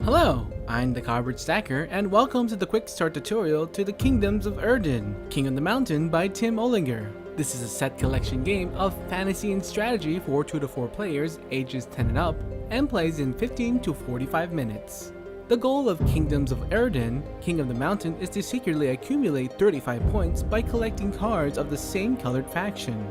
Hello, I'm the Cardboard Stacker, and welcome to the quick start tutorial to the Kingdoms of Erden, King of the Mountain by Tim Ollinger. This is a set collection game of fantasy and strategy for 2 to 4 players ages 10 and up, and plays in 15 to 45 minutes. The goal of Kingdoms of Erden, King of the Mountain, is to secretly accumulate 35 points by collecting cards of the same colored faction.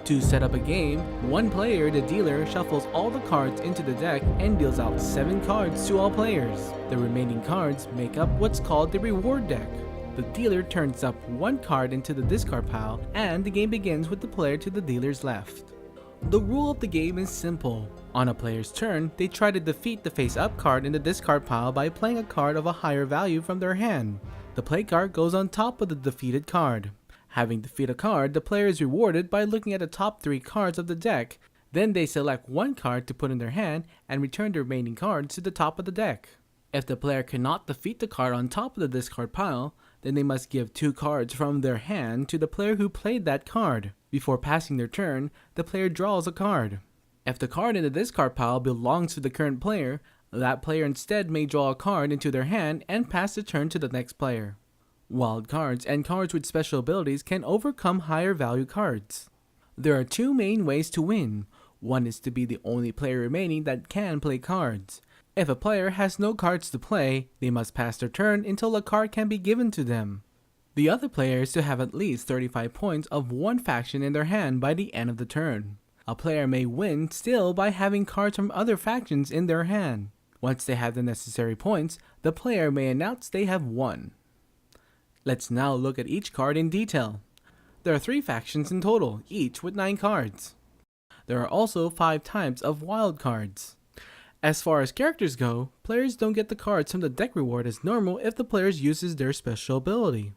To set up a game, one player, the dealer, shuffles all the cards into the deck and deals out 7 cards to all players. The remaining cards make up what's called the reward deck. The dealer turns up 1 card into the discard pile, and the game begins with the player to the dealer's left. The rule of the game is simple. On a player's turn, they try to defeat the face-up card in the discard pile by playing a card of a higher value from their hand. The play card goes on top of the defeated card. Having defeated a card, the player is rewarded by looking at the top 3 cards of the deck. Then they select 1 card to put in their hand and return the remaining cards to the top of the deck. If the player cannot defeat the card on top of the discard pile, then they must give 2 cards from their hand to the player who played that card. Before passing their turn, the player draws a card. If the card in the discard pile belongs to the current player, that player instead may draw a card into their hand and pass the turn to the next player. Wild cards and cards with special abilities can overcome higher value cards. There are 2 main ways to win. One is to be the only player remaining that can play cards. If a player has no cards to play, they must pass their turn until a card can be given to them. The other player is to have at least 35 points of one faction in their hand by the end of the turn. A player may win still by having cards from other factions in their hand. Once they have the necessary points, the player may announce they have won. Let's now look at each card in detail. There are 3 factions in total, each with 9 cards. There are also 5 types of wild cards. As far as characters go, players don't get the cards from the deck reward as normal if the player uses their special ability.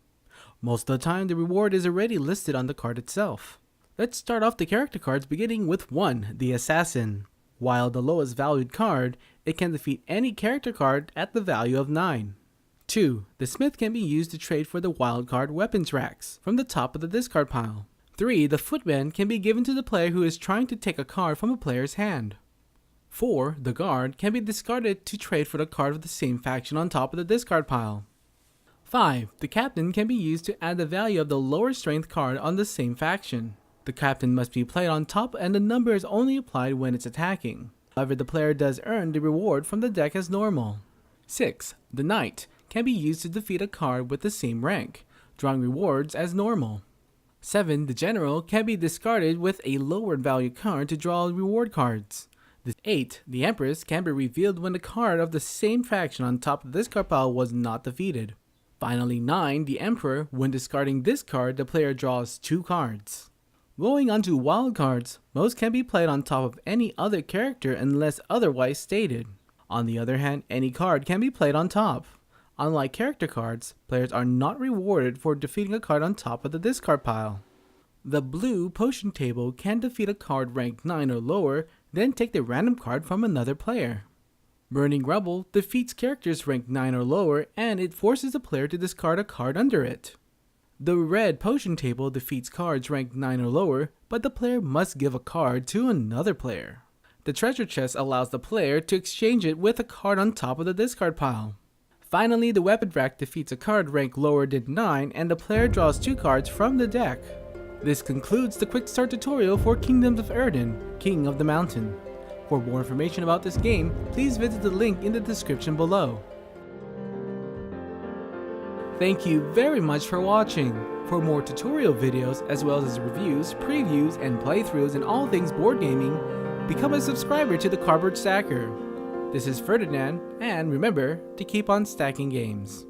Most of the time, the reward is already listed on the card itself. Let's start off the character cards beginning with 1, the Assassin. While the lowest valued card, it can defeat any character card at the value of 9. 2. The Smith can be used to trade for the wildcard weapons racks from the top of the discard pile. 3. The Footman can be given to the player who is trying to take a card from a player's hand. 4. The Guard can be discarded to trade for the card of the same faction on top of the discard pile. 5. The Captain can be used to add the value of the lower strength card on the same faction. The Captain must be played on top and the number is only applied when it's attacking. However, the player does earn the reward from the deck as normal. 6. The Knight can be used to defeat a card with the same rank, drawing rewards as normal. 7. The General can be discarded with a lower value card to draw reward cards. 8. The Empress can be revealed when the card of the same faction on top of the discard pile was not defeated. Finally, 9. The Emperor, when discarding this card, the player draws 2 cards. Going on to wild cards, most can be played on top of any other character unless otherwise stated. On the other hand, any card can be played on top. Unlike character cards, players are not rewarded for defeating a card on top of the discard pile. The blue potion table can defeat a card ranked 9 or lower, then take the random card from another player. Burning Rubble defeats characters ranked 9 or lower, and it forces the player to discard a card under it. The red potion table defeats cards ranked 9 or lower, but the player must give a card to another player. The treasure chest allows the player to exchange it with a card on top of the discard pile. Finally, the weapon rack defeats a card ranked lower than 9 and the player draws 2 cards from the deck. This concludes the quick start tutorial for Kingdoms of Erden, King of the Mountain. For more information about this game, please visit the link in the description below. Thank you very much for watching. For more tutorial videos as well as reviews, previews, and playthroughs in all things board gaming, become a subscriber to the Cardboard Stacker. This is Ferdinand, and remember to keep on stacking games.